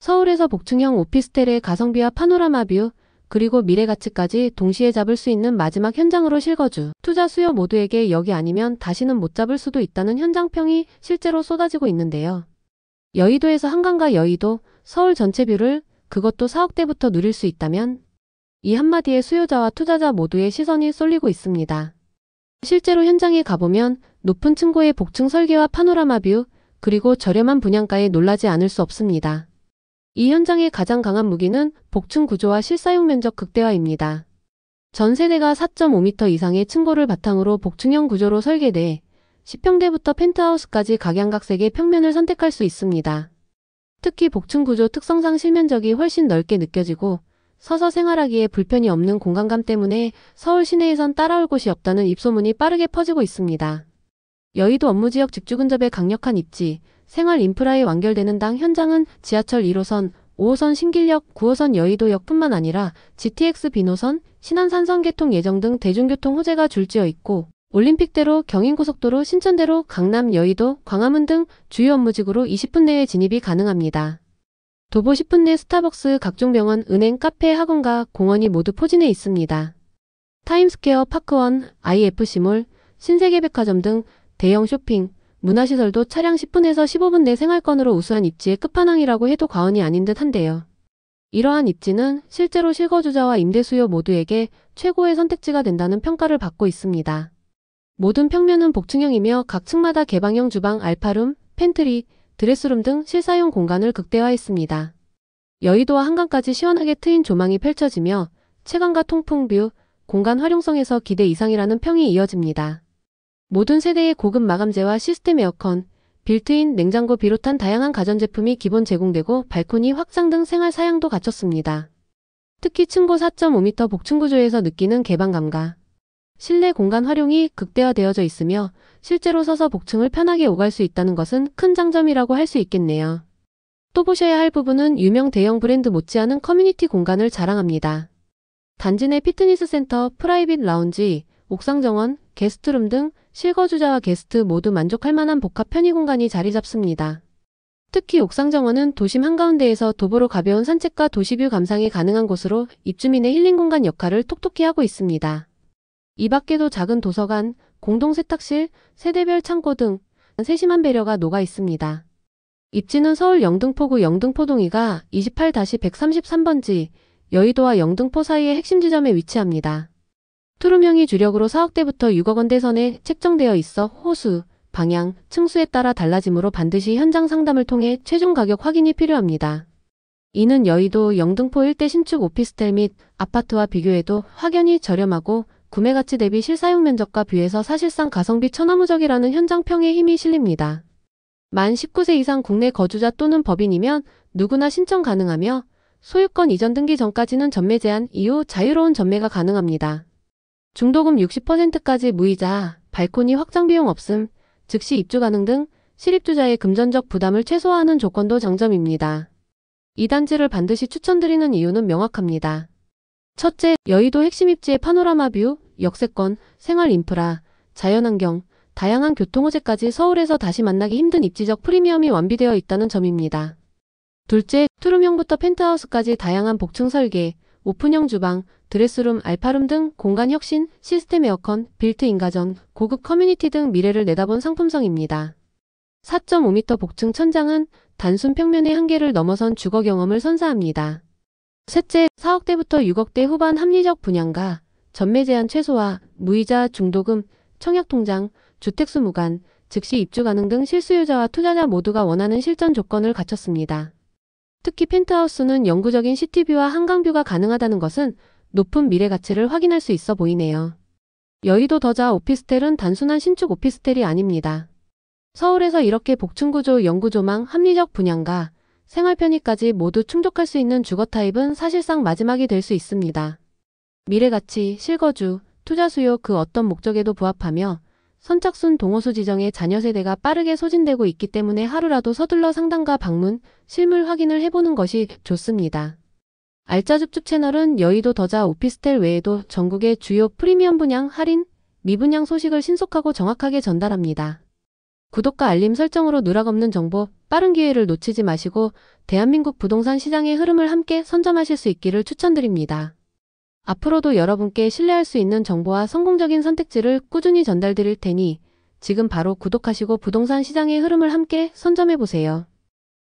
서울에서 복층형 오피스텔의 가성비와 파노라마 뷰, 그리고 미래 가치까지 동시에 잡을 수 있는 마지막 현장으로 실거주. 투자 수요 모두에게 여기 아니면 다시는 못 잡을 수도 있다는 현장평이 실제로 쏟아지고 있는데요. 여의도에서 한강과 여의도, 서울 전체 뷰를 그것도 4억대부터 누릴 수 있다면 이 한마디에 수요자와 투자자 모두의 시선이 쏠리고 있습니다. 실제로 현장에 가보면 높은 층고의 복층 설계와 파노라마 뷰, 그리고 저렴한 분양가에 놀라지 않을 수 없습니다. 이 현장의 가장 강한 무기는 복층 구조와 실사용 면적 극대화입니다. 전 세대가 4.5m 이상의 층고를 바탕으로 복층형 구조로 설계돼 10평대부터 펜트하우스까지 각양각색의 평면을 선택할 수 있습니다. 특히 복층 구조 특성상 실면적이 훨씬 넓게 느껴지고 서서 생활하기에 불편이 없는 공간감 때문에 서울 시내에선 따라올 곳이 없다는 입소문이 빠르게 퍼지고 있습니다. 여의도 업무지역 직주 근접의 강력한 입지, 생활 인프라에 완결되는 당 현장은 지하철 1호선, 5호선 신길역, 9호선 여의도역뿐만 아니라 GTX 비노선, 신안 산성계통 예정 등 대중교통 호재가 줄지어 있고 올림픽대로, 경인고속도로, 신천대로, 강남, 여의도, 광화문 등 주요 업무지구로 20분 내에 진입이 가능합니다. 도보 10분 내 스타벅스, 각종 병원, 은행, 카페, 학원과 공원이 모두 포진해 있습니다. 타임스퀘어, 파크원, IFC몰, 신세계백화점 등 대형 쇼핑, 문화시설도 차량 10분에서 15분 내 생활권으로 우수한 입지의 끝판왕이라고 해도 과언이 아닌 듯 한데요. 이러한 입지는 실제로 실거주자와 임대 수요 모두에게 최고의 선택지가 된다는 평가를 받고 있습니다. 모든 평면은 복층형이며 각 층마다 개방형 주방, 알파룸, 팬트리, 드레스룸 등 실사용 공간을 극대화했습니다. 여의도와 한강까지 시원하게 트인 조망이 펼쳐지며 채광과 통풍 뷰, 공간 활용성에서 기대 이상이라는 평이 이어집니다. 모든 세대의 고급 마감재와 시스템 에어컨, 빌트인 냉장고 비롯한 다양한 가전제품이 기본 제공되고 발코니 확장 등 생활 사양도 갖췄습니다. 특히 층고 4.5m 복층 구조에서 느끼는 개방감과 실내 공간 활용이 극대화되어져 있으며 실제로 서서 복층을 편하게 오갈 수 있다는 것은 큰 장점이라고 할 수 있겠네요. 또 보셔야 할 부분은 유명 대형 브랜드 못지않은 커뮤니티 공간을 자랑합니다. 단지 내 피트니스 센터, 프라이빗 라운지, 옥상 정원, 게스트룸 등 실거주자와 게스트 모두 만족할 만한 복합 편의 공간이 자리 잡습니다. 특히 옥상 정원은 도심 한가운데에서 도보로 가벼운 산책과 도시뷰 감상이 가능한 곳으로 입주민의 힐링 공간 역할을 톡톡히 하고 있습니다. 이 밖에도 작은 도서관, 공동 세탁실, 세대별 창고 등 세심한 배려가 녹아 있습니다. 입지는 서울 영등포구 영등포동이가 28-133번지, 여의도와 영등포 사이의 핵심 지점에 위치합니다. 투룸형이 주력으로 4억대부터 6억원대선에 책정되어 있어 호수, 방향, 층수에 따라 달라지므로 반드시 현장 상담을 통해 최종 가격 확인이 필요합니다. 이는 여의도, 영등포 일대 신축 오피스텔 및 아파트와 비교해도 확연히 저렴하고 구매 가치 대비 실사용 면적과 뷰에서 사실상 가성비 천하무적이라는 현장평에 힘이 실립니다. 만 19세 이상 국내 거주자 또는 법인이면 누구나 신청 가능하며 소유권 이전 등기 전까지는 전매 제한 이후 자유로운 전매가 가능합니다. 중도금 60%까지 무이자, 발코니 확장 비용 없음, 즉시 입주 가능 등 실입주자의 금전적 부담을 최소화하는 조건도 장점입니다. 이 단지를 반드시 추천드리는 이유는 명확합니다. 첫째, 여의도 핵심 입지의 파노라마 뷰, 역세권, 생활 인프라, 자연환경, 다양한 교통 호재까지 서울에서 다시 만나기 힘든 입지적 프리미엄이 완비되어 있다는 점입니다. 둘째, 투룸형부터 펜트하우스까지 다양한 복층 설계, 오픈형 주방, 드레스룸, 알파룸 등 공간 혁신, 시스템 에어컨, 빌트인 가전, 고급 커뮤니티 등 미래를 내다본 상품성입니다. 4.5m 복층 천장은 단순 평면의 한계를 넘어선 주거 경험을 선사합니다. 셋째, 4억대부터 6억대 후반 합리적 분양가, 전매 제한 최소화, 무이자, 중도금, 청약통장, 주택수 무관, 즉시 입주 가능 등 실수요자와 투자자 모두가 원하는 실전 조건을 갖췄습니다. 특히 펜트하우스는 영구적인 시티뷰와 한강뷰가 가능하다는 것은 높은 미래 가치를 확인할 수 있어 보이네요. 여의도 더자 오피스텔은 단순한 신축 오피스텔이 아닙니다. 서울에서 이렇게 복층구조, 영구조망, 합리적 분양가, 생활 편의까지 모두 충족할 수 있는 주거 타입은 사실상 마지막이 될 수 있습니다. 미래 가치, 실거주, 투자 수요 그 어떤 목적에도 부합하며 선착순 동호수 지정에 자녀 세대가 빠르게 소진되고 있기 때문에 하루라도 서둘러 상담과 방문, 실물 확인을 해보는 것이 좋습니다. 알짜줍줍 채널은 여의도 더자 오피스텔 외에도 전국의 주요 프리미엄 분양, 할인, 미분양 소식을 신속하고 정확하게 전달합니다. 구독과 알림 설정으로 누락 없는 정보, 빠른 기회를 놓치지 마시고 대한민국 부동산 시장의 흐름을 함께 선점하실 수 있기를 추천드립니다. 앞으로도 여러분께 신뢰할 수 있는 정보와 성공적인 선택지를 꾸준히 전달드릴 테니 지금 바로 구독하시고 부동산 시장의 흐름을 함께 선점해보세요.